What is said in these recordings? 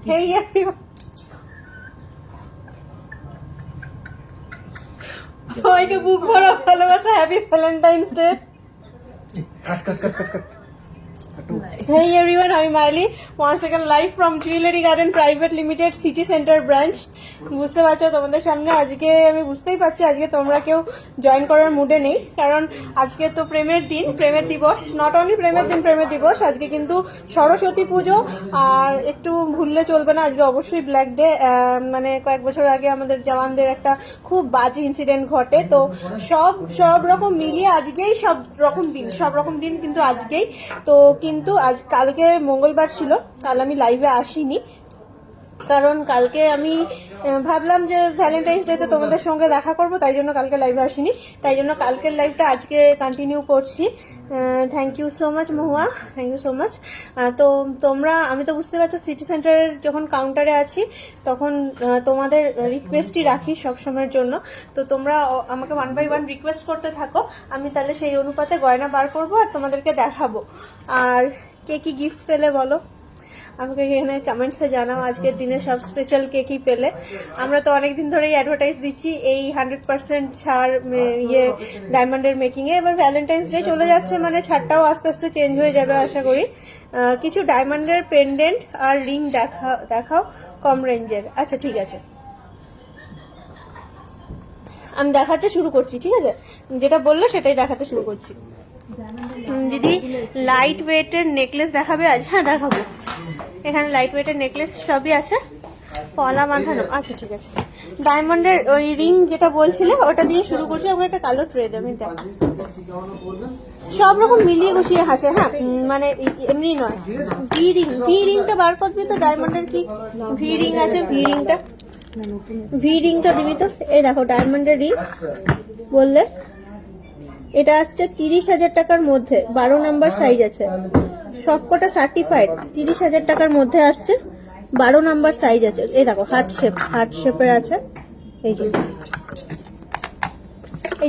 Hey everyone. সবাইকে বুক ভরা ভালোবাসা, happy Valentine's day. Hey everyone, আমি মাইলি, once again live from Jewelry Garden Private Limited City Center branch. বুঝতে পারছো তোমাদের সামনে আজকে আমি বুঝতেই পারছি আজকে তোমরা কেউ জয়েন করার মুডে নেই, কারণ আজকে তো প্রেমের দিন, প্রেমের দিবস। নট অনলি প্রেমের দিন, প্রেমের দিবস আজকে কিন্তু সরস্বতী পুজো। আর একটু ভুললে চলবে না, আজকে অবশ্যই ব্ল্যাক ডে। মানে কয়েক বছর আগে আমাদের জওয়ানদের একটা খুব বাজে ইনসিডেন্ট ঘটে, তো সব রকম মিলিয়ে আজকেই সব রকম দিন কিন্তু আজকেই তো। কিন্তু আজ কালকে মঙ্গলবার ছিল, কাল আমি লাইভে আসিনি, কারণ কালকে আমি ভাবলাম যে ভ্যালেন্টাইন্স ডেতে তোমাদের সঙ্গে দেখা করব, তাই জন্য কালকে লাইভে আসিনি। তাই জন্য কালকের লাইভটা আজকে কন্টিনিউ করছি। Thank you so much Mahua, thank you so much. তো তোমরা, আমি তো বুঝতে পারছো সিটি সেন্টারের যখন কাউন্টারে আছি তখন তোমাদের রিকোয়েস্টই রাখি সবসময়ের জন্য। তো তোমরা আমাকে 1 by 1 রিকোয়েস্ট করতে থাকো, আমি তাহলে সেই অনুপাতে গয়না বার করব আর তোমাদেরকে দেখাবো। আর কে কি গিফট পেলে বলো আমাকে এখানে কমেন্টসে জানাও, আজকের দিনে সব স্পেশাল কে কি পেলে। আমরা তো অনেক দিন ধরেই অ্যাডভার্টাইজ দিচ্ছি এই 100% ছাড় ডায়মন্ডের মেকিংয়ে। এবার ভ্যালেন্টাইন্স ডে চলে যাচ্ছে, মানে ছাড়টাও আস্তে আস্তে চেঞ্জ হয়ে যাবে আশা করি। কিছু ডায়মন্ডের পেন্ডেন্ট আর রিং দেখাও কম রেঞ্জের। আচ্ছা ঠিক আছে, আমি দেখাতে শুরু করছি, ঠিক আছে? যেটা বললে সেটাই দেখাতে শুরু করছি। দিদি লাইট ওয়েটের নেকলেস দেখাবে আজ? হ্যাঁ দেখাবো, এখানে লাইট ওয়েটের নেকলেস সবই আছে, পলা বাঁধানো। আচ্ছা ঠিক আছে, ডায়মন্ডের ওই রিং যেটা বলছিলে ওটা দিয়ে শুরু করছি। আমাকে একটা কালো ট্রে দেবে, সব রকম মিলিয়ে গুছিয়ে আছে। হ্যাঁ মানে এমনি নয়, ভি রিংটা বার করবি তো, ডায়মন্ডের কি ভি রিং আছে, ভি রিংটা দিবি তো। এই দেখো ডায়মন্ডের রিং বললে এটা আসছে 30,000 টাকার মধ্যে, 12 নাম্বার সাইজ আছে, সবকটা সার্টিফাইড। 30,000 টাকার মধ্যে আসছে, 12 নাম্বার সাইজ আছে। এই দেখো হার্ট শেপের আছে। এই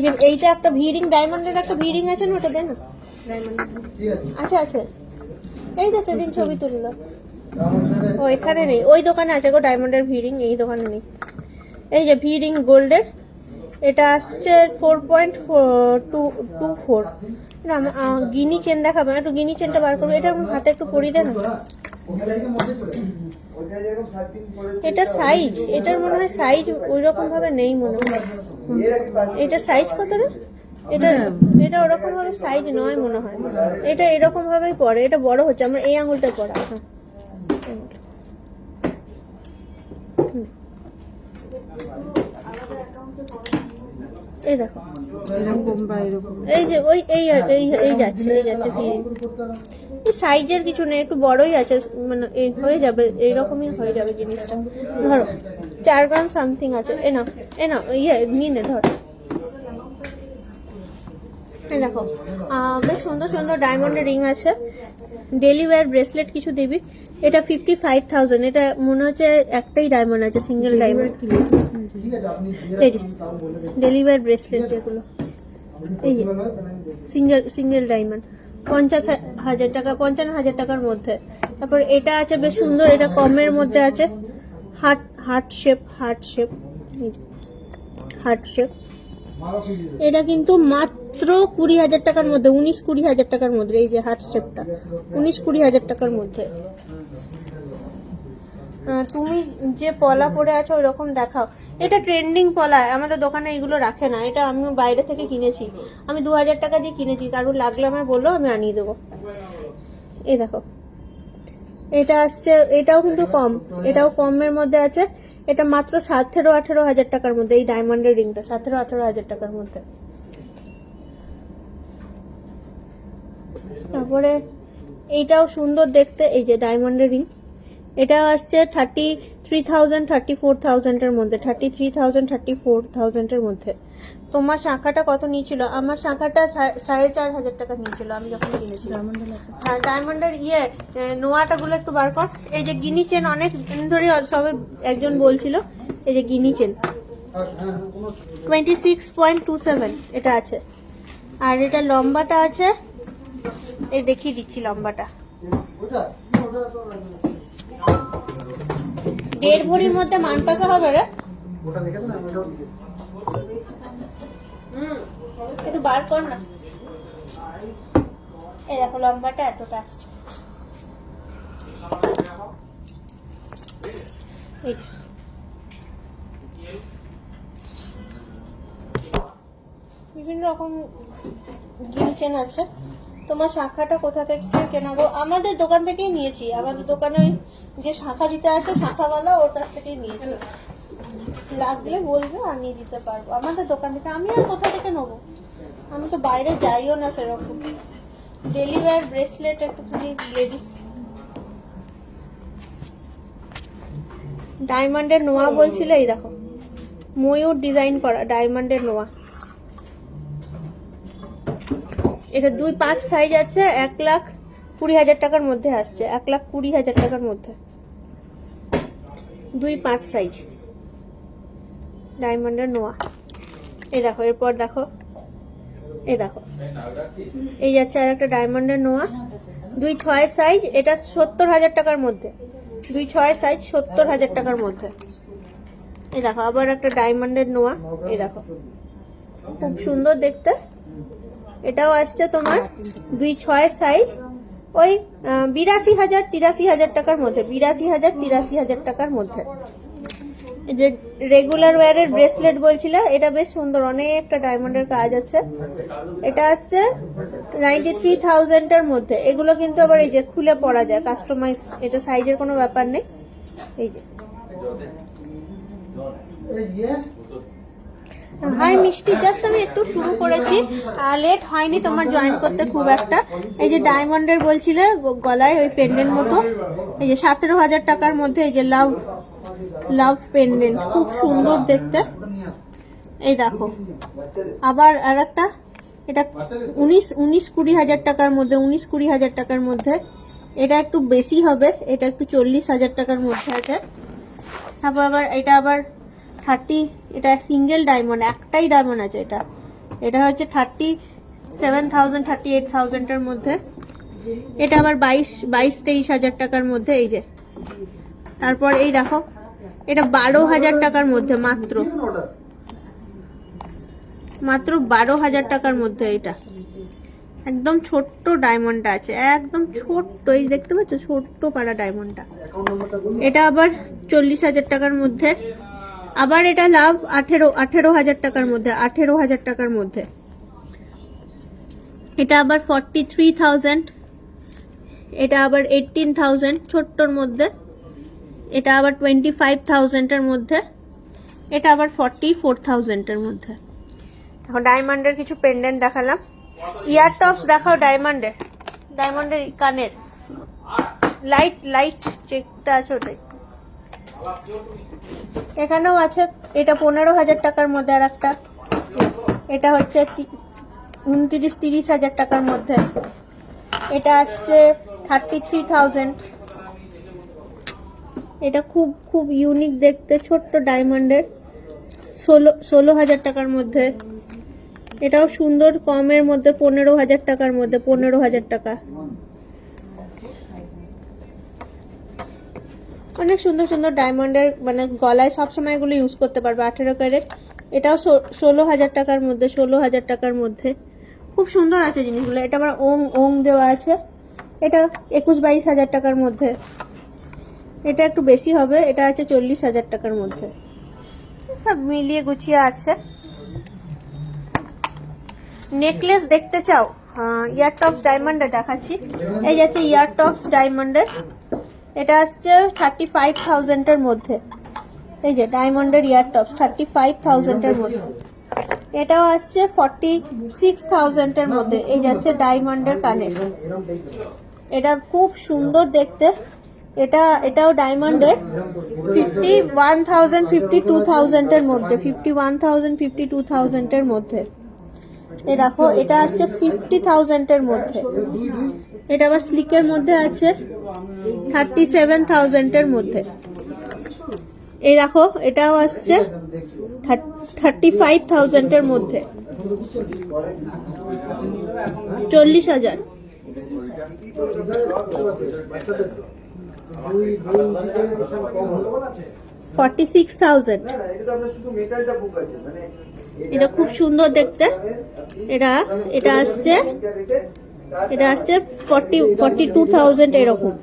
যে এইটা একটা ভি রিং, ডায়মন্ডের একটা ভি রিং আছে না, ওটা দে না। আচ্ছা আছে, এই তো সেদিন ছবি তুললো, ও এখানে নেই, ওই দোকানে আছে গো ডায়মন্ডের ভি রিং, এই দোকানে নেই। এই যে ভি রিং গোল্ডের, এটা আসছে 4.24। না গিনি চেন দেখাবো, একটু গিনি চেনটা বার করবো, এটা আমার হাতে একটু পরিয়ে দেন। এটা সাইজ, এটার মনে হয় সাইজ ওই রকম ভাবে নেই মনে হয়। এটা সাইজ কত রে? এটা ওরকম ভাবে সাইজ নয় মনে হয়, এটা এরকম ভাবেই পড়ে, এটা বড় হচ্ছে। আমরা এই আঙুলটা পড়া, হ্যাঁ এই দেখো, এই যে ওই এই যাচ্ছে এই সাইজের কিছু নেই, একটু বড়ই আছে, মানে এই হয়ে যাবে, এইরকমই হয়ে যাবে জিনিসটা। ধরো 4 গ্রাম সামথিং আছে। এ না নিয়ে ধর। এই দেখো বেশ সুন্দর সুন্দর ডায়মন্ডের রিং আছে, ডেলি ওয়্যার ব্রেসলেট কিছু দিবি। এটা 55,000, এটা মনে হচ্ছে একটাই ডায়মন্ড আছে, single diamond. Daily wear bracelet যেগুলো, এই যে সিঙ্গেল ডায়মন্ড 50,000 টাকা, 55,000 টাকার মধ্যে। তারপর এটা আছে বেশ সুন্দর, এটা কমের মধ্যে আছে, হার্ট শেপ। এটা কিন্তু মাত্র 20,000 টাকার মধ্যে, 19-20,000 টাকার মধ্যে। এই যে হার্ট শেপটা 19-20,000 টাকার মধ্যে। তুমি যে পলা পরে আছো ওই রকম দেখাও। এটা ট্রেন্ডিং পলা, আমাদের দোকানে এগুলো রাখে না, এটা আমি বাইরে থেকে কিনেছি, আমি 2,000 টাকা দিয়ে কিনেছি। কারোর লাগলে আমায় বললো, আমি আনিয়ে দেবো। এই দেখো এটা আসছে, এটাও কিন্তু কম, এটাও কমের মধ্যে আছে। এটা মাত্র 17-18,000 টাকার মধ্যে, এই ডায়মন্ডের রিংটা 17-18,000 টাকার মধ্যে। তারপরে এইটাও সুন্দর দেখতে, এই যে ডায়মন্ডের রিং, এটা আসছে 33,000-34,000 এর মধ্যে, 33,000-34,000 এর মধ্যে। তোমার শাঁখাটা কত নিয়েছিল? আমার শাঁখাটা 4,500 টাকা নিয়েছিল আমি যখন কিনেছিলাম। হ্যাঁ ডায়মন্ডের নোয়াটা গুলো একটু বার কর। এই যে গিনি চেন, অনেক দিন ধরে সবে একজন বলছিল, এই যে গিনি চেন 26.27 এটা আছে। আর এটা লম্বাটা আছে, এই দেখিয়ে দিচ্ছি লম্বাটা, দেড় ভরির মধ্যে মানতাসা হবে রে। একটু বার কর না। এই দেখো লম্বাটা এতটা আসছে। বিভিন্ন রকম গ্রিল চেন আছে। তোমার শাখাটা কোথা থেকে কেনা গো? আমাদের দোকান থেকেই নিয়েছি। আমাদের দোকানে ওই যে শাখা দিতে আসে শাখাওয়ালা, ওর কাছ থেকেই নিয়েছি। লাগলে বলবে, আনিয়ে দিতে পারবো আমাদের দোকান থেকে। আমি আর কোথা থেকে নেবো? আমি তো বাইরে যাইও না সেরকম। ডেলি ওয়্যার ব্রেসলেট একটুখানি লেডিস। ডায়মন্ডের নোয়া বলছিলে, এই দেখো ময়ূর ডিজাইন করা ডায়মন্ডের নোয়া। এটা 2-5 সাইজ আছে। 1,20,000 টাকার মধ্যে আসছে। 1,20,000 টাকার মধ্যে 2-5 সাইজ ডায়মন্ডের নোয়া। এই দেখো, এরপর দেখো, এই দেখো এই যাচ্ছে আর একটা ডায়মন্ডের নোয়া 2-6 সাইজ। এটা 70,000 টাকার মধ্যে। 2-6 সাইজ 70,000 টাকার মধ্যে। এই দেখো আবার একটা ডায়মন্ডের নোয়া। এই দেখো খুব সুন্দর দেখতে। এটাও আসছে তোমার 2-6 সাইজ, ওই 82,000-83,000 টাকার মধ্যে। 82,000-83,000 টাকার মধ্যে। এই যে রেগুলার ওয়্যারের ব্রেসলেট বলছিলে, এটা বেশ সুন্দর, অনেকটা ডায়মন্ডের কাজ আছে। এটা আসছে 93,000 এর মধ্যে। এগুলো কিন্তু আবার এই যে খুলে পরা যায়, কাস্টমাইজ। এটা সাইজের কোনো ব্যাপার নেই। এই যে হাই মিষ্টি, জাস্ট আমি একটু শুরু করেছি, লেট হয়নি তোমার জয়েন করতে খুব একটা। এই যে ডায়মন্ডের বলছিলে গলায় ওই পেন্ডেন্ট মতো, এই যে 17,000 টাকার মধ্যে। এই যে লাভ পেন্ডেন্ট, খুব সুন্দর দেখতে। এই দেখো আবার আর একটা, এটা 19-20,000 টাকার মধ্যে। 19-20,000 টাকার মধ্যে। এটা একটু বেশি হবে, এটা একটু 40,000 টাকার মধ্যে আছে। তারপর আবার এটা আবার 30, এটা সিঙ্গেল ডায়মন্ড, একটাই ডায়মন্ড আছে। এটা হচ্ছে 37,000-38,000 এর মধ্যে। এটা আবার 22-23,000 টাকার মধ্যে। এই যে তারপর এই দেখো, এটা 12,000 টাকার মধ্যে, মাত্র 12,000 টাকার মধ্যে। এটা একদম ছোট্ট ডায়মন্ডটা আছে, একদম ছোট্ট। এই দেখতে পাচ্ছ ছোট্ট পাড়া ডায়মন্ডটা। এটা আবার 40,000 টাকার মধ্যে। আবার এটা লাভ 18,000 টাকার মধ্যে। 18,000 টাকার মধ্যে। এটা আবার 43,000। এটা আবার 18,000 ছোট্টর মধ্যে। এটা আবার 25,000 এর মধ্যে। এটা আবার 44,000 এর মধ্যে। এখন ডায়মন্ডের কিছু পেন্ডেন্ট দেখালাম। ইয়ার টপস দেখাও ডায়মন্ডের কানের। লাইট চেকটা আছে ওটাই। এখানেও আছে। এটা 15,000 টাকার মধ্যে আর একটা। এটা হচ্ছে 29-30,000 টাকার মধ্যে। এটা আসছে 33,000। এটা খুব ইউনিক দেখতে, ছোট্ট ডায়মন্ডের, 16,000 টাকার মধ্যে। এটাও সুন্দর, কমের মধ্যে 15,000 টাকার মধ্যে। 15,000 টাকা। অনেক সুন্দর সুন্দর ডায়মন্ডের, মানে গলায় সবসময় এগুলো ইউজ করতে পারবে। 18 ক্যারেট। এটাও 16,000 টাকার মধ্যে। 16,000 টাকার মধ্যে খুব সুন্দর আছে জিনিসগুলো। এটা আবার ওং দেওয়া আছে। এটা 21-22,000 টাকার মধ্যে। এটা একটু বেশি হবে, এটা আছে 40,000 টাকার মধ্যে। সব মিলিয়ে গুছিয়ে আছে। নেকলেস দেখতে চাও? ইয়ার টপস ডায়মন্ডের দেখাচ্ছি। এই যাচ্ছে ইয়ার টপস ডায়মন্ডের। এটা আসছে 35,000 এর মধ্যে। এই যে ডায়মন্ডের ইয়ার টপস 35,000 এর মধ্যে। এটাও আসছে 46,000 এর মধ্যে। এই যাচ্ছে ডায়মন্ডের কানের। এটা খুব সুন্দর দেখতে। এটাও ডায়মন্ডের 51,000 52,000 এর মধ্যে। 51,000 52,000 এর মধ্যে। এই দেখো এটা আসছে 50,000 এর মধ্যে। এটা আবার স্লিকের মধ্যে আছে 37,000 এর মধ্যে। এই দেখো এটাও আসছে 35,000 এর মধ্যে। 40,000। 46,000। এটা খুব সুন্দর দেখতে। এটা আসছে 42,000 এরকম।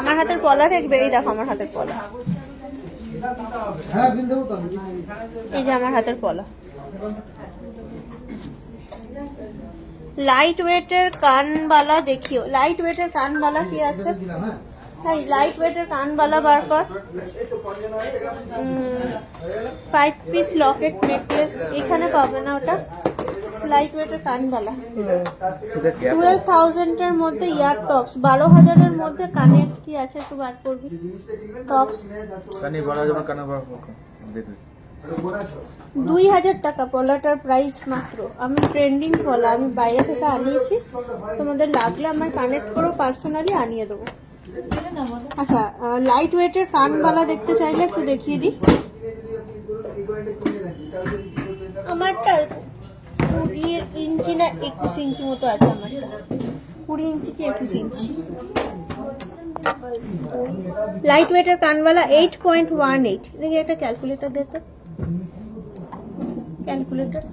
আমার হাতের পলা দেখবে, এই দেখো আমার হাতের পলা, এই যে আমার হাতের পলা। লাইট ওয়েটের কানবালা দেখিও, লাইট ওয়েটের কানবালা কি আছে? হ্যাঁ, লাইট ওয়েটের কানবালা বার কর। 5 পিস লকেট নেকলেস এখানে পাবে না, ওটা লাইট ওয়েটের কানবালা। 12,000 এর মধ্যে ইয়ার টপস, 12,000 এর মধ্যে কানের কি আছে একটু বার করবি। টপস 2,000 টাকা পলাটার প্রাইস মাত্র। আমি ট্রেন্ডিং পলা, আমি বাইরে থেকে আনিয়েছি, তোমাদের লাগলে আমার কানেক্ট করো, পার্সোনালি আনিয়ে দেবো। আচ্ছা, লাইট ওয়েটের কানবালা দেখতে চাইলে একটু দেখিয়ে দিই। আমারটা 20 ইঞ্চি না 21 ইঞ্চি মতো আছে, আমার 20 ইঞ্চি কি 21 ইঞ্চি। লাইট ওয়েটের কানবালা 8.18। দেখি একটা ক্যালকুলেটর দে তো, ক্যালকুলেটর।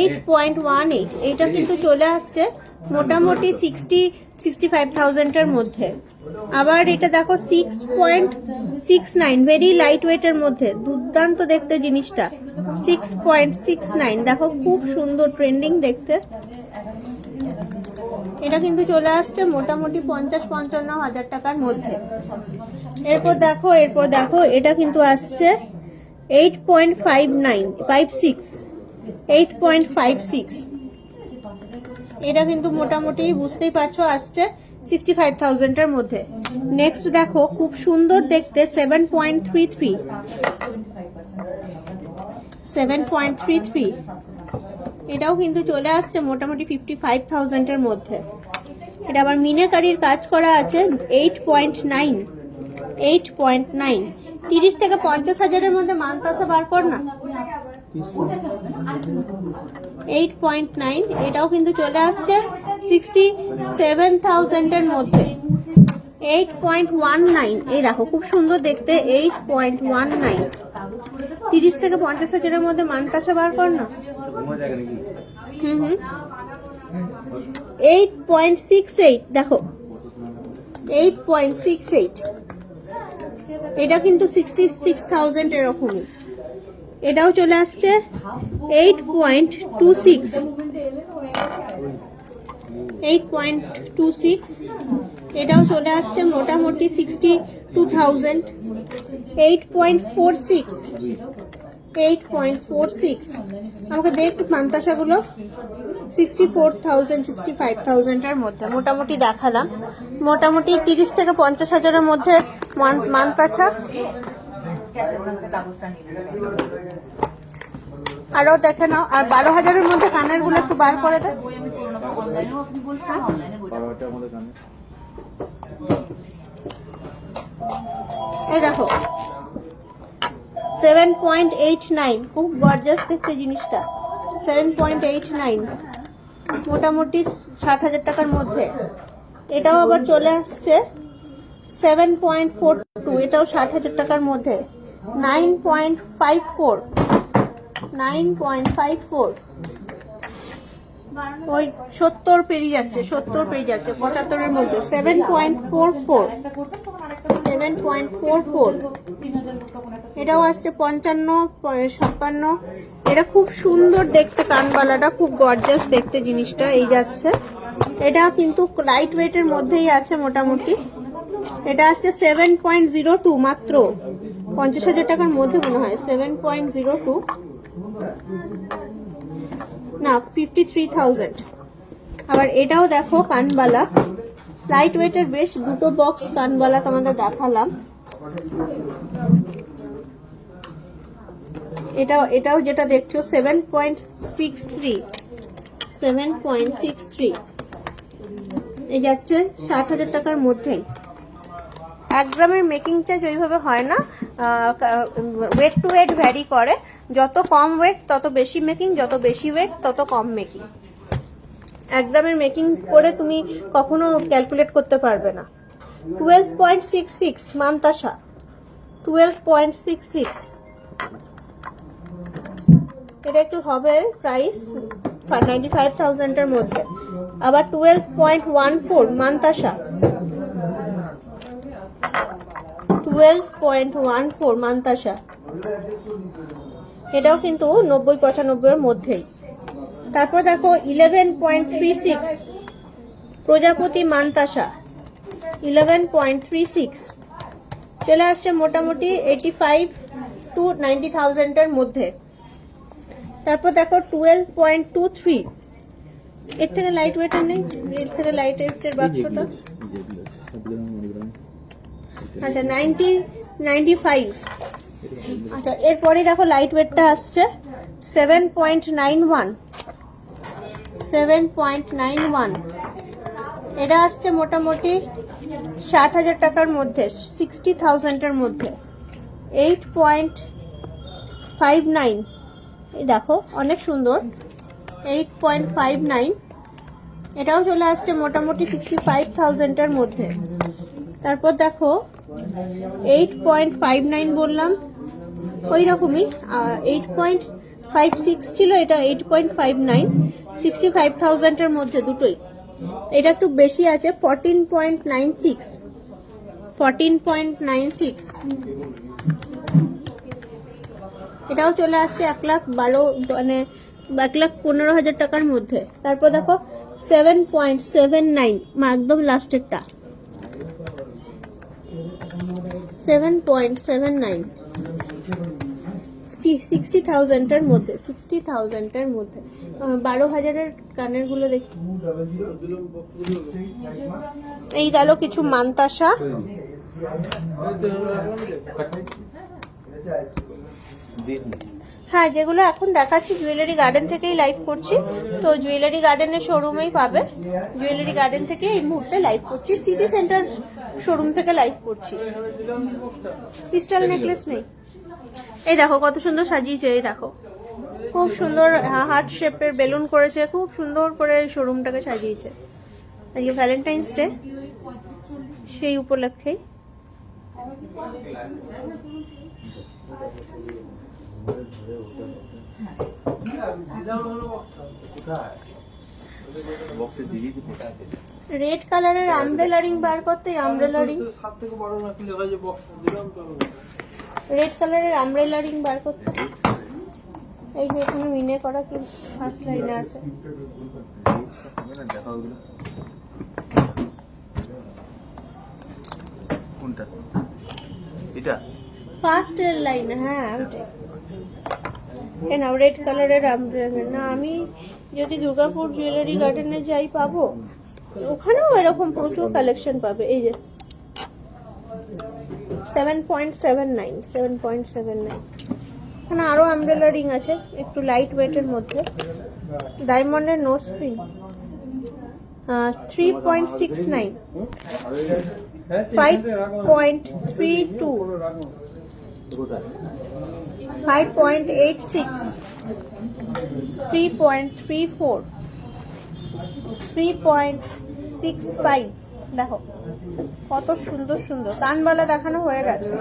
8.18। এটা কিন্তু চলে আসছে মোটামুটি 65,000 এর মধ্যে। আবার এটা দেখো 6.69, ভেরি লাইট ওয়েটের মধ্যে, দুর্দান্ত দেখতে জিনিসটা। 6.69 দেখো, খুব সুন্দর ট্রেন্ডিং দেখতে। এটা কিন্তু চলে আসছে মোটামুটি 50-55 টাকার মধ্যে। এরপর দেখো এটা কিন্তু আসছে 8.56। এটা কিন্তু মোটামুটি বুঝতেই পারছো আসছে 65,000 এর মধ্যে। নেক্সট দেখো, খুব সুন্দর দেখতে 7.33। এটাও কিন্তু চলে আসছে মোটামুটি 55,000 এর মধ্যে। এটা আবার মিনাকারির কাজ করা আছে। 8.9। 30 থেকে 50,000 এর মধ্যে মানতাসা বার কর না। 8.9। এটাও কিন্তু চলে আসছে 67,000 এর মধ্যে। 8.19। এই দেখো খুব সুন্দর দেখতে, 8.19। 30 থেকে 50,000 এর মধ্যে মানতাসা বার কর না। 8.68 দেখো, 8.68। এটা কিন্তু 66,000 এরকমই। এটাও চলে আসছে 8.26। এটাও চলে আসছে মোটামুটি 62,000। 8.46। আমাকে দেখ একটু মানতাসাগুলো। 64,000 65,000 এর মধ্যে মোটামুটি দেখালাম। মোটামুটি 30 থেকে 50,000 এর মধ্যে মানতাসা। আরো দেখে নাও। আর 12,000 এর মধ্যে কানের গুলো একটু বার করে দেয়। এই দেখো 7.89, খুব গর্জাস দেখতে জিনিসটা। 7.89 মোটামুটি 60,000 টাকার মধ্যে। এটাও আবার চলে আসছে 7.42, এটাও 60,000 টাকার মধ্যে। 9.54 ওই 70 পেরিয়ে যাচ্ছে, 75 এর মধ্যে। 7.44। এটাও আসছে 55-56। এটা খুব সুন্দর দেখতে কানবালাটা, খুব গর্জাস দেখতে জিনিসটা। এই যাচ্ছে, এটা কিন্তু লাইট ওয়েটের মধ্যেই আছে মোটামুটি। এটা আসছে 7.02 মাত্র, 50,000 টাকার মধ্যে মনে হয়। 7.02 না 53,000। আবার এটাও দেখো কানবালা, লাইট ওয়েটের বেশ, দুটো বক্স কানবালা তোমাদের দেখালাম। এটাও যেটা দেখছো 7.63। এই যাচ্ছে 60,000 টাকার মধ্যেই। 1 গ্রামের মেকিং চার্জ ওইভাবে হয় না, ওয়েট টু ওয়েট ভ্যারি করে। যত কম ওয়েট তত বেশি মেকিং, যত বেশি ওয়েট তত কম মেকিং। 1 গ্রামের মেকিং করে তুমি কখনো ক্যালকুলেট করতে পারবে না। 12.66 মান্তাসা, 12.66। এটা একটু হবে প্রাইস 95,000 এর মধ্যে। আবার 12.14 মান্তাসা, 12.14 মান্তাসা, এটাও কিন্তু 90-95 এর মধ্যেই। তারপর দেখো 11.36 প্রজাপতি মান্তাসা, 11.36 চলে আসছে মোটামুটি 85 to 90,000 এর মধ্যে। তারপর দেখো 12.23, এর থেকে লাইট ওয়েটের নেই, এর থেকে লাইট ওয়েটের বাক্সটা, আচ্ছা 95। আচ্ছা এরপরে দেখো লাইট ওয়েটটা আসছে 7.91, 7.91। এটা আসছে মোটামুটি 60,000 টাকার মধ্যে, 60,000 এর মধ্যে। 8.59, এই দেখো অনেক সুন্দর, 8.59, এটাও চলে আসছে মোটামুটি 65,000 এর মধ্যে। তারপর দেখো 8.59 বললাম, ওই রকমই 8.56 ছিল, এটা 8.59, 65,000 এর মধ্যে দুটোই। এটা একটু বেশি আছে 14.96, 14.96, এটাও চলে আসছে 1,12,000 মানে 1,15,000 টাকার মধ্যে। তারপর দেখো 7.79 একদম লাস্টেরটা, 7.79, 60,000 এর মধ্যে, 60,000 এর মধ্যে। 12,000 এর কানের গুলো দেখি। এই গেল কিছু মান্তাসা। হ্যাঁ, যেগুলো এখন দেখাচ্ছি জুয়েলারি গার্ডেন থেকেই লাইভ করছি, তো জুয়েলারি গার্ডেনের শোরুমেই পাবে। জুয়েলারি গার্ডেন থেকে এই মুহূর্তে লাইভ করছি, সিটি সেন্টার শোরুম থেকে লাইভ করছি। ক্রিস্টাল নেকলেস নেই। এই দেখো কত সুন্দর সাজিয়েছে, এই দেখো খুব সুন্দর হার্ট শেপের বেলুন করেছে, খুব সুন্দর করে শোরুমটাকে সাজিয়েছে। আজকে ভ্যালেন্টাইন্স ডে, সেই উপলক্ষেই। রেড কালারের আমব্রেলা রিং বার করতে, আমব্রেলা রিং, রেড কালারের আমব্রেলা রিং বার করতে। এই যে এখানে মিনে করা কি ফার্স্ট লাইনে আছে। কোনটা এটা ফার্স্ট এর লাইনে, হ্যাঁ ওইটাই। কেন রেড কালারের আমব্রেলা না, আমি যদি দুর্গাপুর জুয়েলারি গার্ডেনে যাই পাবো, ওখানেও এরকম প্রচুর কালেকশন পাবে। এই যে 7.79, 7.79। এখানে আরো আমব্রেলা রিং আছে একটু লাইট ওয়েটের মধ্যে। ডায়মন্ডের নোজ পিন 3.69, 5.32, 5.86, 3.34, 3.65। দেখো কত সুন্দর সুন্দর কানবালা দেখানো হয়ে গেছে।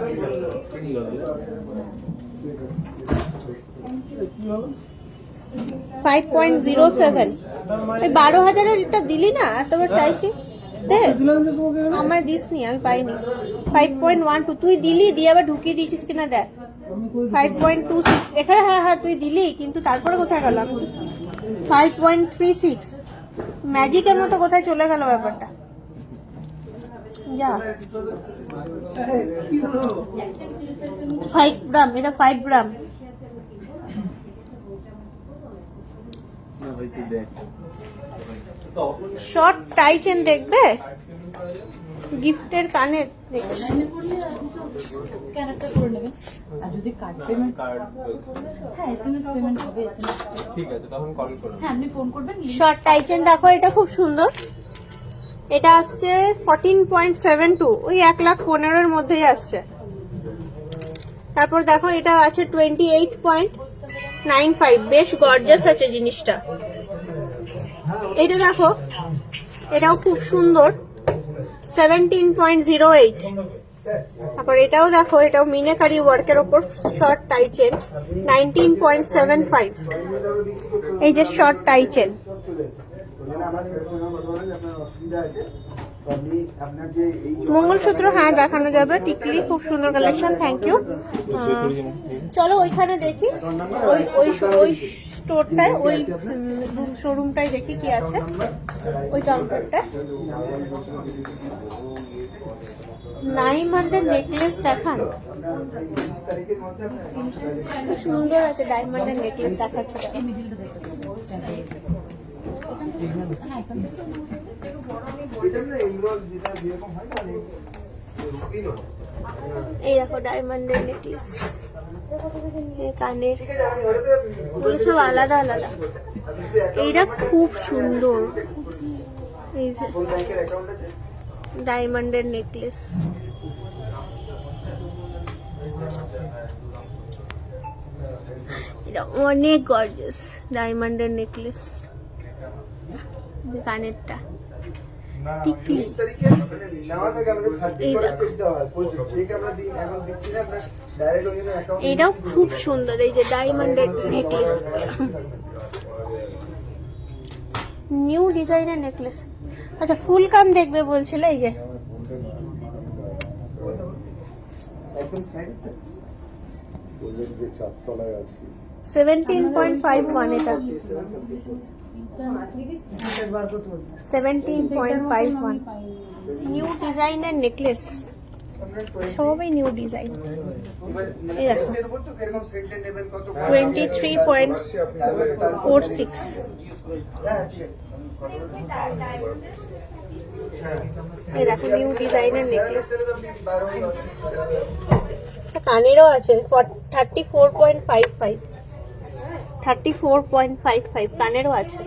5.07, ওই 12,000-এর এটা দিলি না, এতবার চাইছি দে, আমায় দিসনি, আমি পাইনি। 5.12 তুই দিলি, দিয়ে আবার ঢুকিয়ে দিয়েছিস কিনা দেখ। 5.26 এখানে, হ্যাঁ হ্যাঁ তুই দিলি, কিন্তু তারপরে কোথায় গেলাম। 5.36 ম্যাজিকের মতো কোথায় চলে গেল ব্যাপারটা। যা 5 গ্রাম, এটা 5 গ্রাম। শর্ট টাই চেন দেখবে, গিফটের কানের দেখবে। শর্ট টাই চেন দেখো, এটা খুব সুন্দর। এটা আসছে 14.72, ওই 1,15,000-এর মধ্যেই আসছে। তারপর দেখো এটা আছে 28. 95, বেশ গর্জাস আছে জিনিসটা। এইটা দেখো, এটাও খুব সুন্দর, 17.08। তারপর এটাও দেখো, এটাও মিনাকারি ওয়ার্কের ওপর শর্ট টাই চেন, 19.75। এই যে শর্ট টাই চেন, মঙ্গলসূত্র হ্যাঁ দেখানো যাবে, টিকলি খুব সুন্দর কালেকশন, থ্যাংক ইউ। চলো ওইখানে দেখি, ওই স্টোরটায়, ওই শোরুমটায় দেখি কি আছে, ওই কাউন্টারটা। ডায়মন্ডের নেকলেস দেখান, সুন্দর আছে ডায়মন্ডের নেকলেস দেখাচ্ছে। এই দেখো ডায়মন্ডের নেকলেস, কানের, সব আলাদা আলাদা। এইটা খুব সুন্দর, এই যে ডায়মন্ডের নেকলেস। এটা অনেক গর্জিয়াস ডায়মন্ডের নেকলেস, কানেরটা টিকলি। এটাও খুব সুন্দর, এই যে ডায়মন্ডের নেকলেস, নিউ ডিজাইনের নেকলেস। আচ্ছা ফুল কাম দেখবে বলছিল, এই যে 17.51, এটা 17.51, নিউ ডিজাইনের নেকলেস, সবই নিউ ডিজাইন। 23.46। এই দেখো নিউ ডিজাইনের নেকলেস, কানেরও আছে 34.55, 34.55 কানেরও আছে।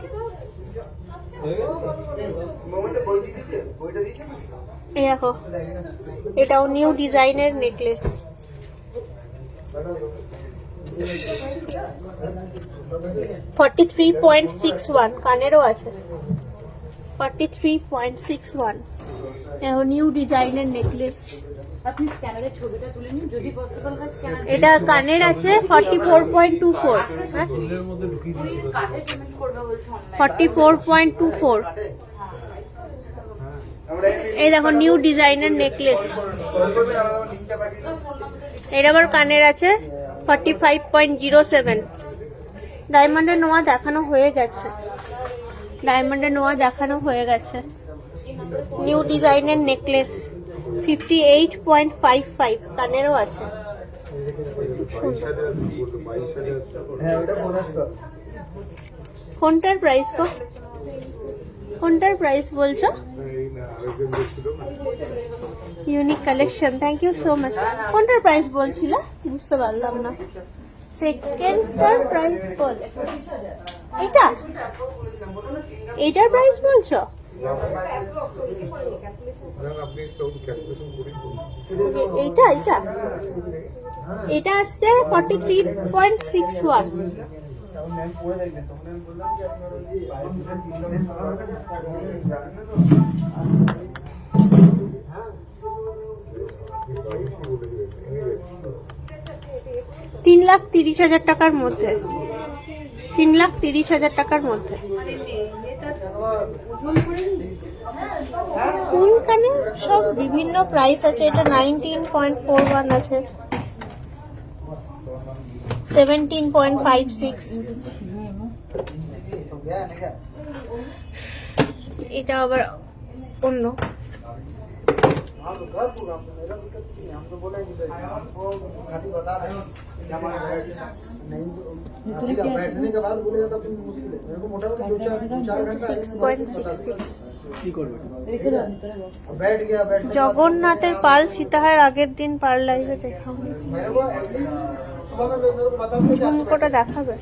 এই দেখো, এটাও নিউ ডিজাইনের নেকলেস, 43.61 কানেরও আছে, 43.61 নিউ ডিজাইনের নেকলেস। আপনি স্ক্যানারের ছবিটা তুলে নিন যদি পসিবল হয়। স্ক্যানার এটা কানের আছে 44.24, হ্যাঁ 44.24। এই দেখো নিউ ডিজাইনের নেকলেস, এর আবার কানের আছে 45.07। ডায়মন্ডের নোয়া দেখানো হয়ে গেছে, ডায়মন্ডের নোয়া দেখানো হয়ে গেছে। নিউ ডিজাইনের নেকলেস 58.55 কানেরও আছে, কোনটার প্রাইস গো, কোনটার প্রাইস বলছো? Unique collection, thank you so much. কোনটার প্রাইস বলছিল বুঝতে পারলাম না। সেকেন্ডটার প্রাইস বল, এটা এটার প্রাইস বলছো? এইটা এটা এটা আসছে 43.61। $3,30,000 টাকার মধ্যে, 3,30,000 টাকার মধ্যে ফুল কানে সব বিভিন্ন প্রাইস আছে। এটা 19.41 আছে, 17.56, এটা আবার অন্য। জগন্নাথের পাল সীতাহার আগের দিন পাল লাইভে দেখাবো, ঝুমকোটা দেখাবে।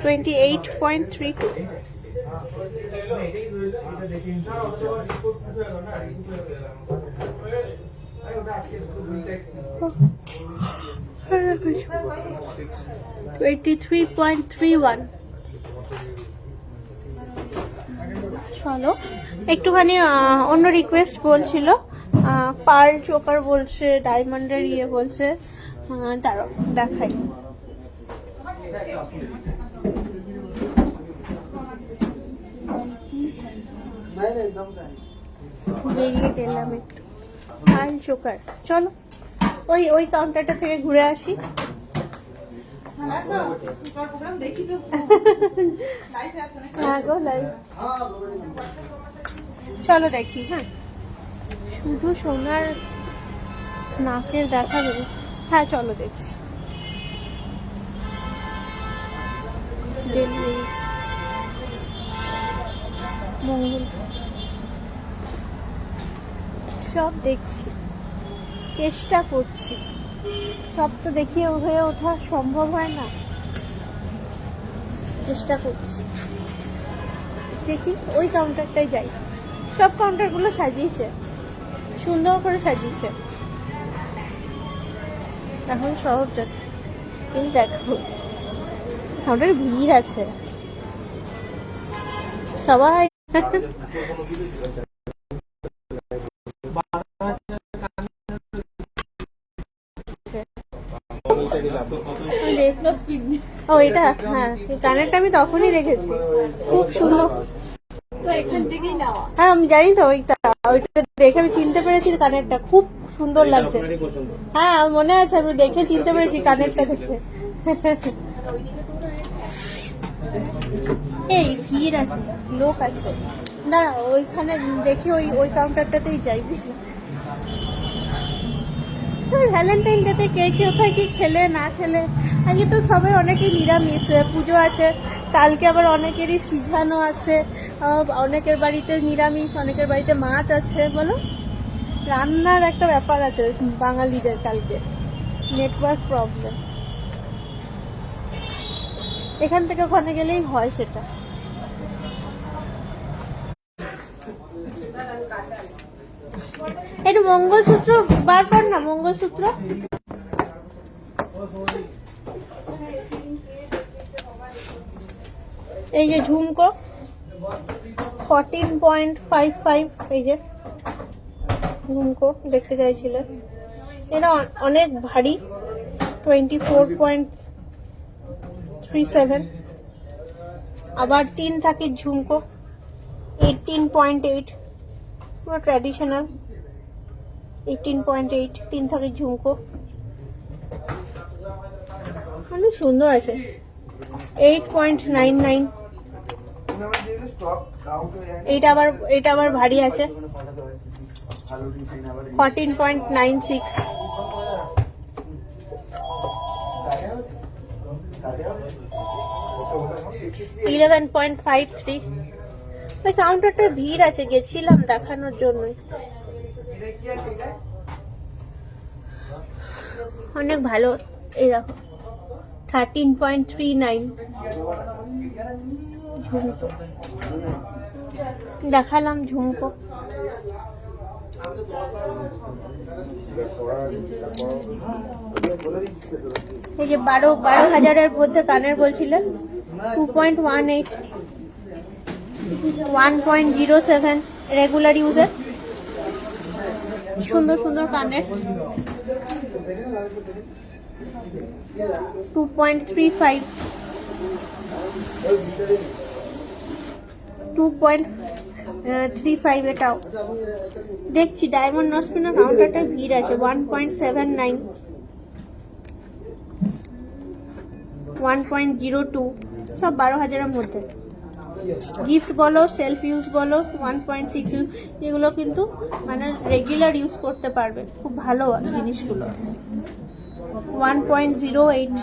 $28.32। 23.31। চলো একটুখানি অন্য রিকোয়েস্ট বলছিল, পার্ল চোকার বলছে, ডায়মন্ডের ইয়ে বলছে, দাঁড়াও দেখাই। বেরিয়ে গেলাম একটু, পার্ল চোকার। চলো ওই কাউন্টারটা থেকে ঘুরে আসি। হ্যাঁ গো লাইভ। চলো দেখি। হ্যাঁ শুধু সোনার নাকের দেখা যাবে। হ্যাঁ চলো দেখছি। মঙ্গল সব দেখছি, চেষ্টা করছি, সব তো দেখিয়ে হয়ে ওঠা সম্ভব হয় না, চেষ্টা করছি। দেখি ওই কাউন্টারটাই যাই। সব কাউন্টারগুলো সাজিয়েছে, সুন্দর করে সাজিয়েছে। এখন শহর কিন্তু দেখো কাউন্টারে ভিড় আছে সবাই। ও এটা, হ্যাঁ কানেরটা আমি তখনই দেখেছি, খুব সুন্দর। তো এখান থেকেই নেওয়া। হ্যাঁ আমি জানি তো, ওইটা দেখে আমি চিনতে পেরেছি কানেরটা, খুব সুন্দর লাগছে। হ্যাঁ আমার মনে আছে, আমি দেখে চিনতে পেরেছি কানেরটা দেখে। এই ভিড় আছে, লোক আছে, দাঁড়া ওইখানে দেখি, ওই কাউন্টারটাতেই যাই বুঝলি। ভ্যালেন্টাইন ডেতে কে কোথায় কি খেলে না খেলে, আগে তো সবাই অনেকেই নিরামিষ, পুজো আছে কালকে, আবার অনেকেরই সিঝানো আছে, অনেকের বাড়িতে নিরামিষ, অনেকের বাড়িতে মাছ আছে। বলো রান্নার একটা ব্যাপার আছে বাঙালিদের কালকে, নেটওয়ার্ক প্রবলেম। এখান থেকে ওখানে গেলেই হয় সেটা। একটু মঙ্গলসূত্র বার কর না, মঙ্গলসূত্র। এই যে ঝুমকো 14.55, এই যে ঝুমকো দেখতে চাইছিলে, এটা অনেক ভারী, 24.37। আবার 3 থাকে ঝুমকো 18.8, পুরো ট্র্যাডিশনাল 18.8, 3 থাকে ঝুমকো, অনেক সুন্দর আছে। 8.99, এটা আবার ভারী আছে 14.96। 11.53। ওই কাউন্টারটা ভিড় আছে, গেছিলাম দেখানোর জন্যই। অনেক ভালো। এই দেখো 13.39 ঝুমকো দেখালাম, ঝুমকো। এই যে 12,000-এর মধ্যে কানের বলছিলেন, 2.18, 1.07 রেগুলার ইউজের, সুন্দর সুন্দর কানের। 2.35, 2.35 এটাও দেখছি। ডায়মন্ড নসপিনের কাউন্টারটা ভিড় আছে 1.79, 1.02, সব 12,000-এর মধ্যে। গিফট বলো, সেলফ ইউজ বলো, 1.6, এগুলো কিন্তু মানে রেগুলার ইউজ করতে পারবে, খুব ভালো জিনিসগুলো। 1.08,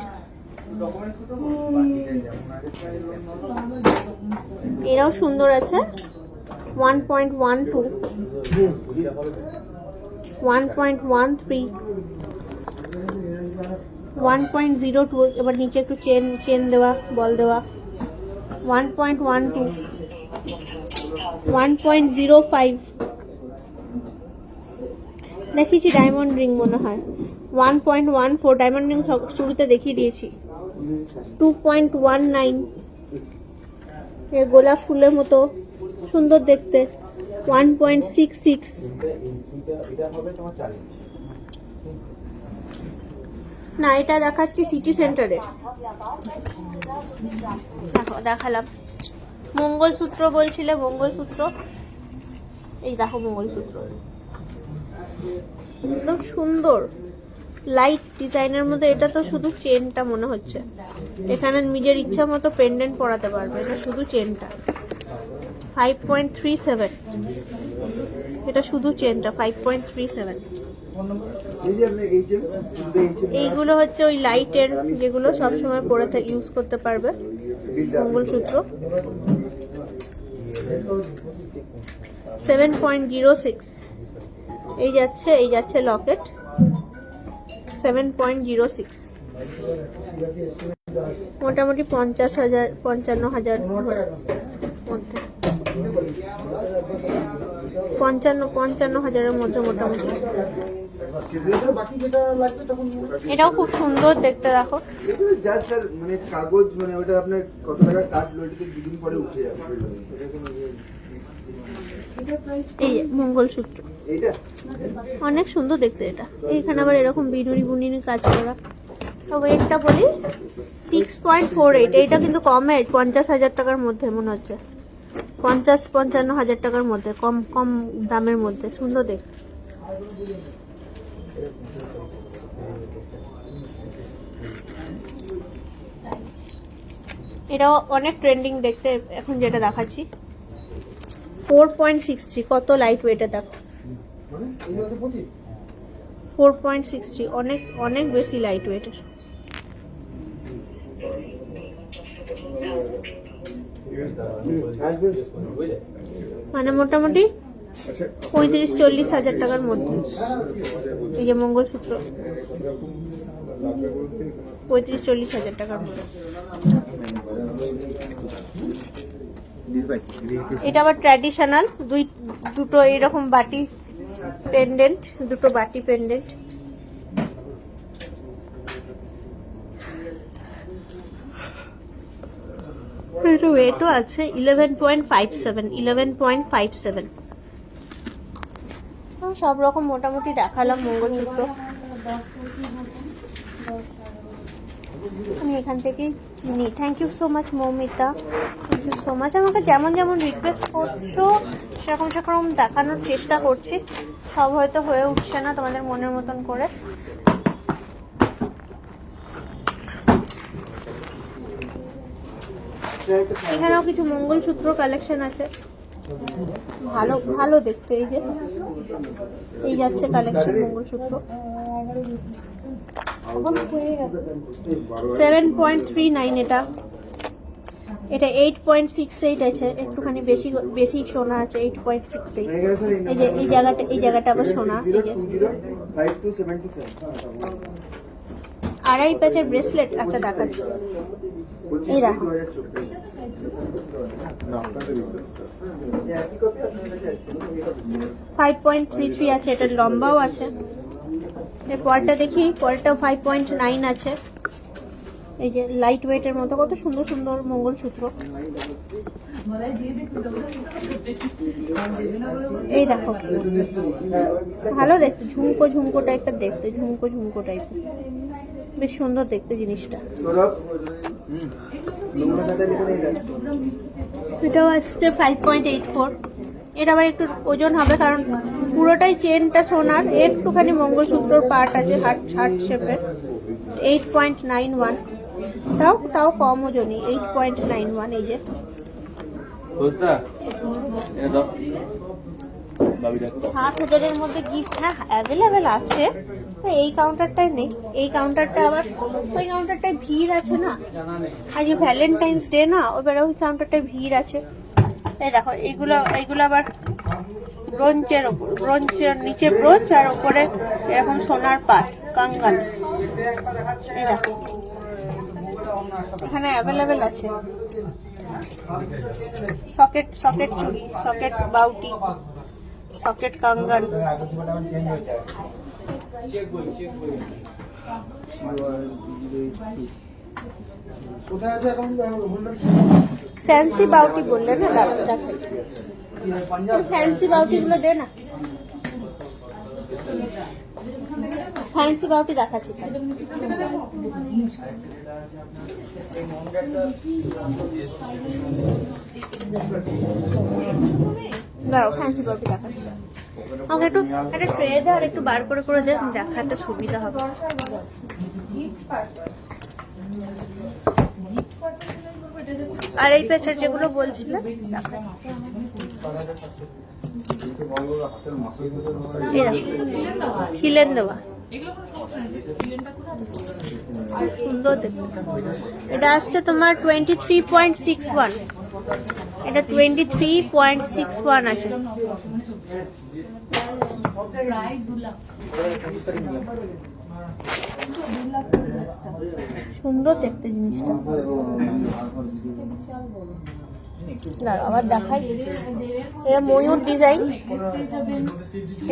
এরাও সুন্দর আছে 1.12, 1.13, 1.02, এবার নিচে একটু চেন দেওয়া, বল দেওয়া, 1.12, 1.05, দেখিয়েছি ডায়মন্ড রিং মনে হয় 1.14 ডায়মন্ড রিং শুরুতে দেখিয়ে দিয়েছি 2.19 এ গোলাপ ফুলের মতো সুন্দর দেখতে 1.66 না এটা দেখাচ্ছি সিটি সেন্টারের দেখো দেখালাম মঙ্গলসূত্র বলছিলে মঙ্গলসূত্র এই দেখো মঙ্গলসূত্র একদম সুন্দর লাইট ডিজাইনের মধ্যে এটা তো শুধু চেনটা মনে হচ্ছে এখানে নিজের ইচ্ছা মতো পেন্ডেন্ট পরাতে পারবে এটা শুধু চেনটা 5.37 এটা শুধু চেনটা 5.37 এইগুলো হচ্ছে ওই লাইটের যেগুলো সবসময় পরে ইউজ করতে পারবে মঙ্গলসূত্র 7.06 এই যাচ্ছে লকেট 7.06 মোটামুটি 55,000 মধ্যে 55,000-55,000 মধ্যে মোটামুটি এটাও খুব সুন্দর দেখতে দেখো মানে কাগজ মানে ওটা আপনার কত টাকা কাটলো এটা দুদিন পরে উঠে যাবে এই মঙ্গলসূত্র এইটা অনেক সুন্দর দেখতে এটা এইখানে আবার এরকম বিনুনি বুনিনি কাজ করা ওয়েটটা বলি 6.48 এইটা কিন্তু কমে 50,000 টাকার মধ্যে মনে হচ্ছে 50-55,000 টাকার মধ্যে কম দামের মধ্যে সুন্দর দেখতে এটাও অনেক ট্রেন্ডিং দেখতে এখন যেটা দেখাচ্ছি 4.63 কত লাইট ওয়েটে দেখো 4.63 অনেক বেশি লাইট ওয়েটের মানে মোটামুটি 35-40,000 টাকার মধ্যে এই যে মঙ্গলসূত্র 35-40,000 টাকার মধ্যে এটা আবার ট্র্যাডিশনাল দুটো এরকম বাটি পেন্ডেন্ট দুটো বাটি পেন্ডেন্ট এটা ওয়েটও আছে 11.57 সব রকম মোটামুটি দেখালাম মঙ্গলসূত্র আমি এখান থেকেই কিনি thank you so much Moumita thank you so much আমাকে যেমন রিকোয়েস্ট করছো সেরকম দেখানোর চেষ্টা করছি সব হয়তো হয়ে উঠছে না তোমাদের মনের মতন করে এখানেও কিছু মঙ্গলসূত্র কালেকশন আছে ভালো দেখতে এই যাচ্ছে কালেকশন মঙ্গলসূত্র 7.39 এটা 8.68 আছে একটুখানি বেশি সোনা আছে 8.68 এই জায়গাটা আবার সোনা আড়াই প্যাচের ব্রেসলেট আচ্ছা দেখাচ্ছি এই দেখো 5.33 আছে এটা লম্বাও আছে এর পরটা দেখি পরটাও 5.9 আছে এই যে লাইট ওয়েটের মতো কত সুন্দর সুন্দর মঙ্গলসূত্র এই দেখো ভালো দেখতে ঝুমকো টাইপের দেখতে ঝুমকো টাইপের বেশ সুন্দর দেখতে জিনিসটা এটাও আসছে 5.84 এটা আবার একটু ওজন হবে কারণ পুরোটাই চেনটা সোনার একটুখানি মঙ্গলসূত্রর পার্ট আছে হার্ট শেপের 8.91 তাও কম ওজনই 8.91 এই যে 7,000-এর মধ্যে গিফট হ্যাঁ অ্যাভেলেবেল আছে এই কাউন্টারটায় নেই এই কাউন্টারটা আবার ওই কাউন্টারটায় ভিড় আছে না আজ ভ্যালেন্টাইন্স ডে না এবার ওই কাউন্টারটায় ভিড় আছে এই দেখো এইগুলো আবার ব্রোঞ্জের নিচে ব্রোঞ্জ আর উপরে এরকম সোনার পাত কাঙ্গাল এই দেখো এখানে অ্যাভেলেবেল আছে সকেট চুড়ি সকেট বাউটি সকেট কাঙ্গান। কোথায় আছে এখন ফ্যান্সি বাউটি বললে না, দাঁড়া দেখাই। ফ্যান্সি বাউটি গুলো দে না, ফ্যান্সি বাউটি দেখাচ্ছি। দাঁড়াও, ফ্যান্সি বাউটি দেখাচ্ছি। আমাকে একটু একটা ট্রে দে আর একটু বার করে করে দে, দেখাতে সুবিধা হবে। আর এই পেছার যেগুলো বলছিলে খিলেন দেওয়া, সুন্দর দেখতে। এটা আসছে তোমার 23.61, এটা 23.61 আছে। সুন্দর দেখতে জিনিসটা। দাঁড়াও আবার দেখাই। এটা ময়ূর ডিজাইন,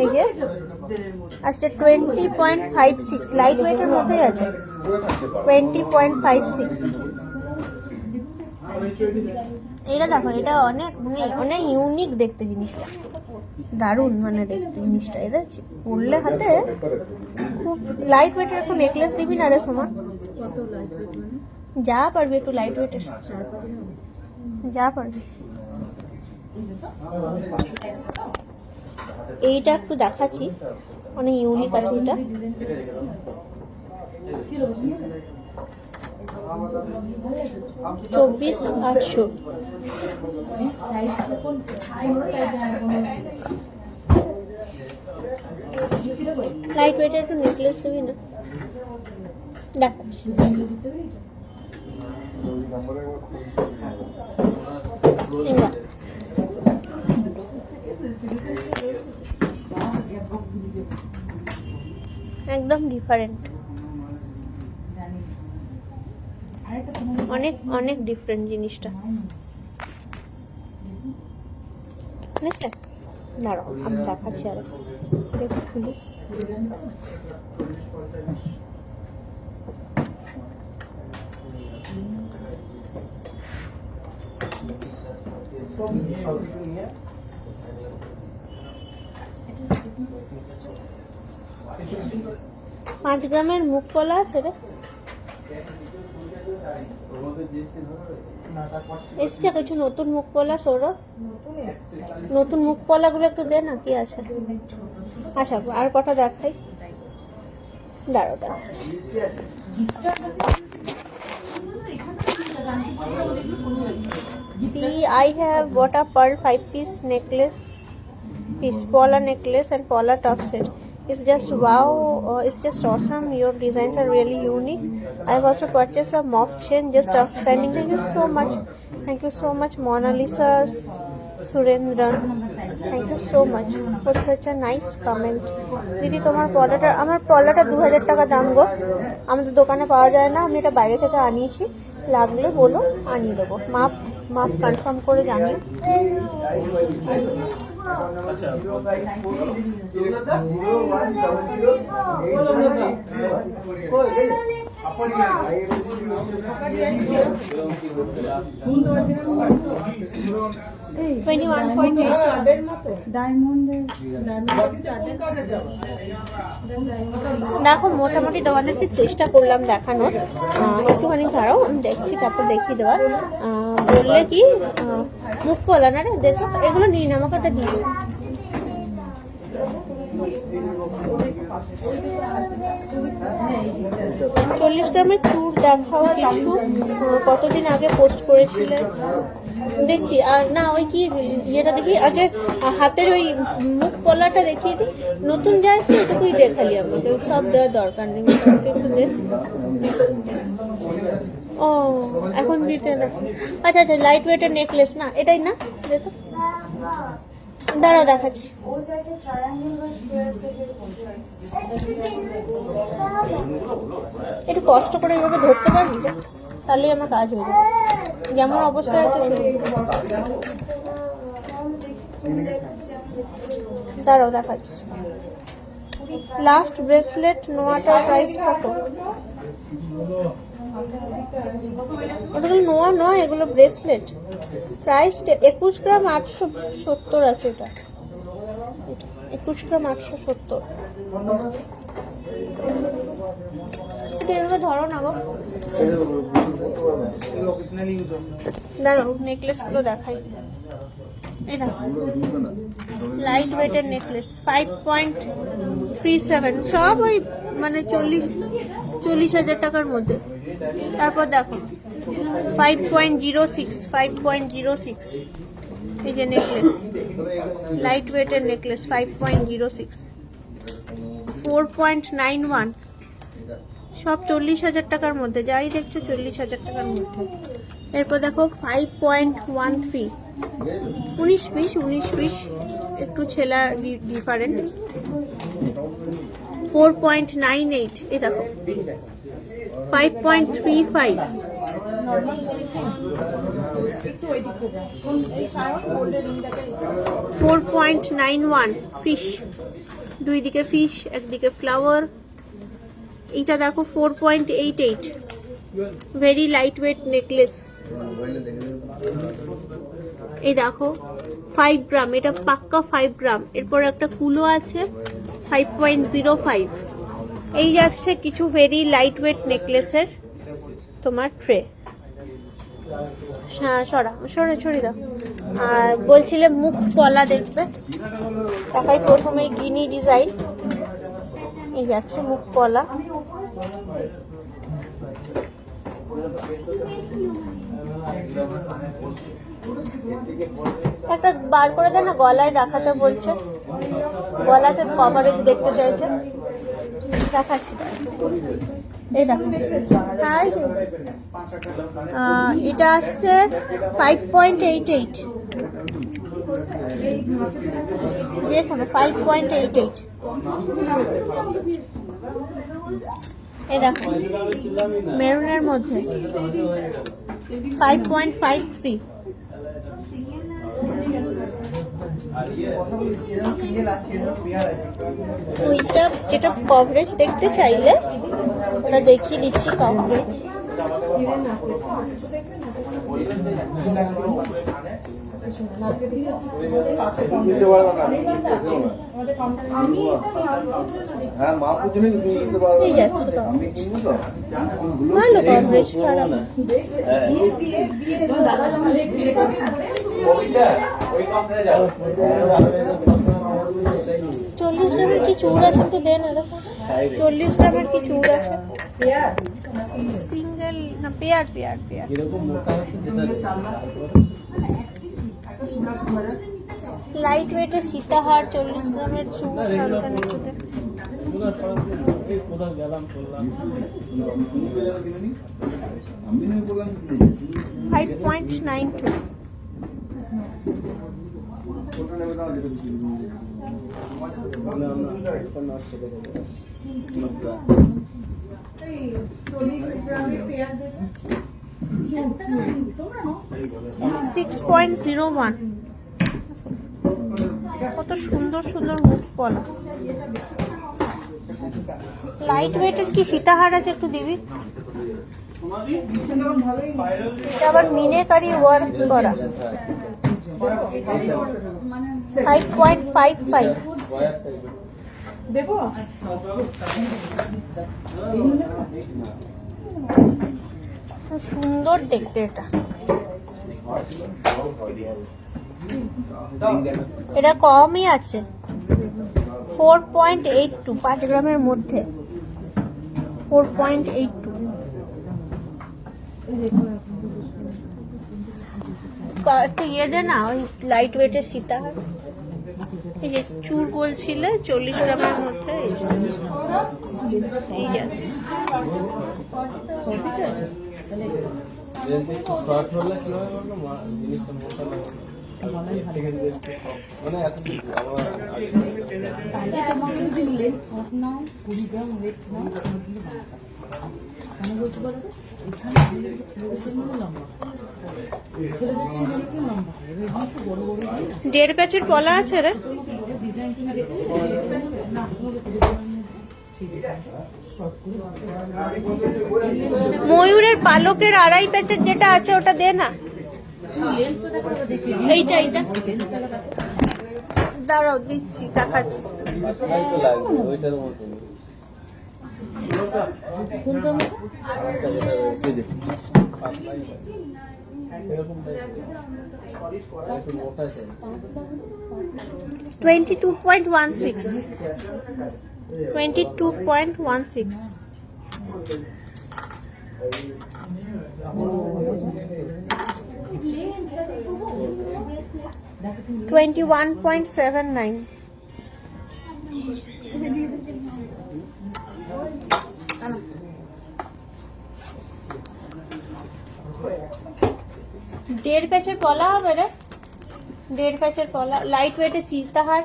এই যে আচ্ছা 20.56, লাইট ওয়েটের মধ্যেই আছে। 20.56 এটা দেখো, এটা অনেক মানে অনেক ইউনিক দেখতে জিনিসটা, দারুণ মানে দেখতে জিনিসটা। এটা পরলে হাতে খুব লাইট ওয়েটের। একটু নেকলেস দিবি না রে সোমা? যা পারবি একটু লাইট ওয়েটের, যা পারবি। এইটা একটু দেখাচ্ছি, অনেক ইউনিক আছে এটা। 24,800। লাইট ওয়েটের একটু নেকলেস দিবি না, দেখাচ্ছি। একদম ডিফারেন্ট, অনেক অনেক ডিফারেন্ট জিনিসটা। বুঝলে? দাঁড়াও আমি দেখাচ্ছি আরো, খুলি। পাঁচ গ্রামের মুখ পলা সেটা এসছে কিছু নতুন মুখ পলা। সৌরভ নতুন মুখ পলা গুলো একটু দে না, কি আছে। আচ্ছা আর কটা দেখাই, দাঁড়াও দেখাচ্ছি। I have bought a pearl 5-piece necklace, Paula necklace and Paula top set. It's just wow, it's just awesome. Your designs are really unique. I've also purchased a moth chain, just outstanding. Thank you so much. Thank you so much, Mona Lisa Surendran. Thank you so much for such a nice comment. দিদি তোমার পলাটা, আমার পলাটা 2000 টাকা দাম গো, আমাদের দোকানে পাওয়া যায় না, আমি এটা বাইরে থেকে আনিয়েছি। লাগলে বলো আনিয়ে দেবো, মাপ মাপ কনফার্ম করে জানিয়ে। দেখো মোটামুটি তোমাদেরকে চেষ্টা করলাম দেখানোর, একটুখানি ছাড়াও আমি দেখছি, তারপর দেখিয়ে দেওয়ার। বললে কি মুখ পলা না রে, দেখো এগুলো নিয়ে না, আমাকে ওটা দিয়ে 40 গ্রামের চুর দেখাও কিছু, কতদিন আগে পোস্ট করেছিলে দেখছি। আর না ওই কি ইয়েটা দেখি আগে, হাতের ওই মুখ পলাটা দেখিয়ে দিই। নতুন যা আসছে এটুকুই দেখালি, আমাকে সব দেওয়ার দরকার নেই, একটু দে। ও এখন দিতে না, আচ্ছা আচ্ছা লাইট ওয়েটের নেকলেস না, এটাই না, দেখো দাঁড়াও দেখাচ্ছি। একটু কষ্ট করে এভাবে ধরতে পারবি, তাহলেই আমার কাজ হয়ে যাবে। যেমন অবস্থায় আছে দাঁড়াও দেখাচ্ছি। লাস্ট ব্রেসলেট নোয়াটার প্রাইস কত? ওটা নোয়া নয়, এগুলো ব্রেসলেট। প্রাইস 21 গ্রাম 870 আছে। এটা 21 গ্রাম 870। এটা এভাবে ধরো না গো। দাঁড়াও নেকলেসগুলো দেখাই। এই দেখো লাইট ওয়েটের নেকলেস 5.37, সব ওই মানে 40,000 টাকার মধ্যে। তারপর দেখো 5.06 এই যে নেকলেস, লাইট ওয়েটের নেকলেস 5.06, 4.91, সব 40,000 টাকার মধ্যে। যাই দেখছো 40,000 টাকার মধ্যে। এরপর দেখো 5.13, 19 পিস, একটু ছেলা ডিফারেন্ট। 4.98, এই দেখো 5.35, 4.91 ফিশ, দুই দিকে ফিশ একদিকে ফ্লাওয়ার। এইটা দেখো 4.88, ভেরি লাইট ওয়েট নেকলেস। এই দেখো 5 গ্রাম, এটা পাক্কা 5 গ্রাম। এরপর একটা কুলো আছে 5.05। এই যাচ্ছে কিছু ভেরি লাইট ওয়েট নেকলেসের তোমার ট্রে। হ্যাঁ সরে দাও। আর বলছিলে মুখ পলা দেখবে, দেখাই প্রথমে গিনি ডিজাইন। এই যাচ্ছে মুখ পলা। একটা বার করে দেয় না, গলায় দেখাতে বলছে, গলাতে কভারেজ দেখতে চাইছে, দেখাচ্ছি। এই দেখো এটা আসছে 5.88, যে কোনো 5.88। এই দেখো মেরুনের মধ্যে 5.53। ওইটা যেটা কভারেজ দেখতে চাইলে ওটা দেখিয়ে দিচ্ছি কভারেজ। এই যাচ্ছে ভালো কভারেজ, খারাপ না। 40 গ্রামের কি চূড় আছে একটু দেন। এরকম 40 গ্রামের কি চূড় আছে? সিঙ্গেল না পেয়ার? লাইট ওয়েটের সীতাহার 40 গ্রামের চূড়। 5.92। $6.01। কত সুন্দর সুন্দর মুখ পলা। লাইট ওয়েটের কি সীতাহার আছে একটু দিবি। এটা আবার মিনেকারি ওয়ার্ক করা। 5.55 দেবো। সুন্দর দেখতে এটা। এটা কমই আছে 4.82, 5 গ্রামের মধ্যে 4.82। একটু ইয়ে দে না ওই লাইট ওয়েটের সীতাহার। এই যে চুর বলছিলে 40 গ্রামের মধ্যে এই যাচ্ছে। তাহলে তোমাকে যদি লেন্থ শর্ট নাও 20 গ্রাম ওয়েট নাও তখন কিন্তু ভালো থাকে। কেন বলছি বলো তো, এখানে ছেলেদের জন্য লম্বা, ছেলেদের জন্য একটু লম্বা, এবার অংশ বড় বড় হয় না, 1.5 প্যাচের পলা আছে রে। ডিজাইন কিনা রেখেছি না, তোমাকে সেই ডিজাইনটা শর্ট করে ময়ূরের পালকের 2.5 প্যাচের যেটা আছে ওটা দে না। লেন্সটা করে দেখি এইটা দাঁড়াও দিচ্ছি, দেখাচ্ছি। কোনটা মতো 22.16 22.16 21.79 1.5 প্যাচের পলা হবে রে, 1.5 প্যাচের পলা, লাইট ওয়েটে সীতাহার।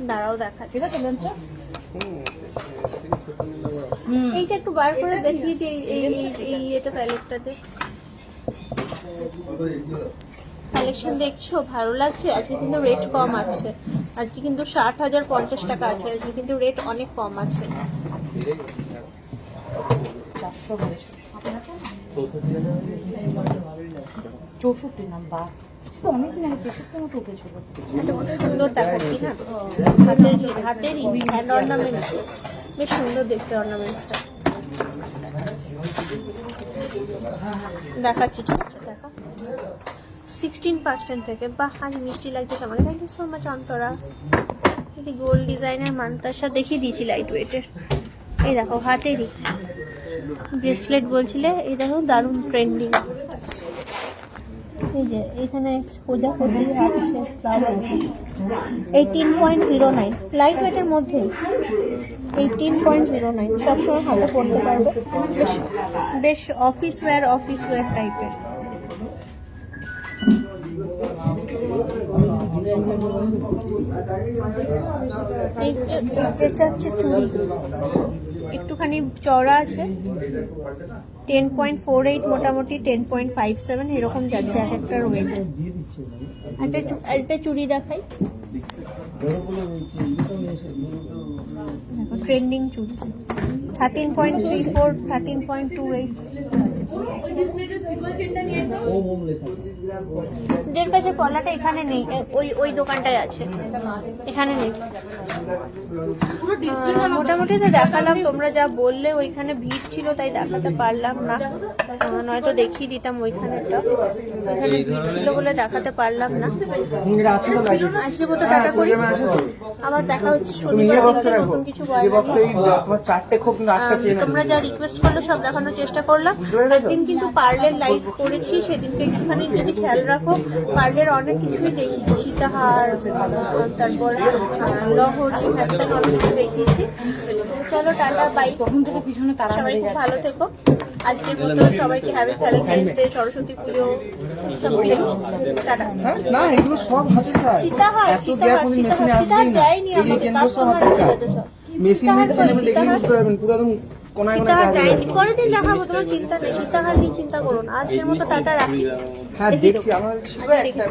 দাঁড়াও দেখা, ঠিক আছে লেন্সটা এইটা একটু বার করে দেখিয়ে দিই। এই এটা প্যালেটটাতে কালেকশন দেখছো, ভালো লাগছে। আজকে কিন্তু রেট কম আছে, আজকে কিন্তু 60,050 টাকা আছে, আজকে কিন্তু রেট অনেক কম আছে। 64 নাম্বার তো অনেকদিন আগে 63 মতো উঠেছিল। এটা খুব সুন্দর দেখাচ্ছি না, হাতের হ্যান্ড অর্নামেন্টস বেশ সুন্দর দেখতে, অর্নামেন্টসটা দেখাচ্ছি। ঠিক আছে, দেখা 16% থেকে। বাহ, আজ মিষ্টি লাগছে তোমাকে। Thank you so much Antara. এটি গোল্ড ডিজাইনের মান্তাসা দেখিয়ে দিয়েছি লাইট ওয়েটের। এই দেখো হাতেরই ব্রেসলেট বলছিলে, এই দেখো দারুণ ট্রেন্ডিং। এই যে এখানে সোজা করতে আসছে 18.09 লাইট ওয়েটের মধ্যে, 18.09 সবসময় হাতে পড়তে পারবে। বেশ বেশ অফিস ওয়্যার টাইপের। এইটা হচ্ছে চুড়ি, একটুখানি চওড়া আছে, 10.48 মোটামুটি 10.57 এরকম যাচ্ছে এক একটার ওয়েট। একটা চুড়ি দেখাই, ট্রেন্ডিং চুড়ি 13.34 13.28। 1.5 প্যাচের পলাটা এখানে নেই, ওই দোকানটায় আছে, এখানে নেই। মোটামুটি তো দেখালাম, তোমরা যা বললে ওইখানে ভিড় ছিল তাই দেখাতে পারলাম না, নয়তো দেখিয়ে দিতাম ওইখানেরটা। ওইখানে ভিড় ছিল বলে দেখাতে পারলাম না। আজকে মতো টাটা করি, আবার দেখা হচ্ছে শনিবার নতুন কিছু তোমরা যা রিকোয়েস্ট করলো সব দেখানোর চেষ্টা করলাম। একদিন কিন্তু পার্লের লাইভ করেছি, সেদিনকে একটুখানি যদি খেয়াল রাখো, পার্লের অনেক কিছুই দেখিয়েছি, সীতাহার, তারপর লহরি, ফ্যাশন, অনেক কিছু দেখিয়েছি। চলো টাটা, বাই। তখন থেকে পিছনে তারা সবাই খুব ভালো থেকো। আজকের মতো সবাইকে হ্যাপি ভ্যালেন্টাইন্স ডে, সরস্বতী পুজো, সবকিছু টাটা। না এগুলো সব হাতে কাজ, সীতাহার দেয়নি আমাকে, কাস্টমার এসে গেছে সব। মেশিনের চ্যানেলে দেখলে বুঝতে পারবেন, পুরো একদম কোনায় কোনায় সীতাহার কাজ দেয়নি, পরের দিন দেখাবো, তোমার চিন্তা নেই, সীতাহার নিয়ে চিন্তা করো না। আজকের মতো টাটা রাখি। হ্যাঁ দেখছি আমার ছিল একটা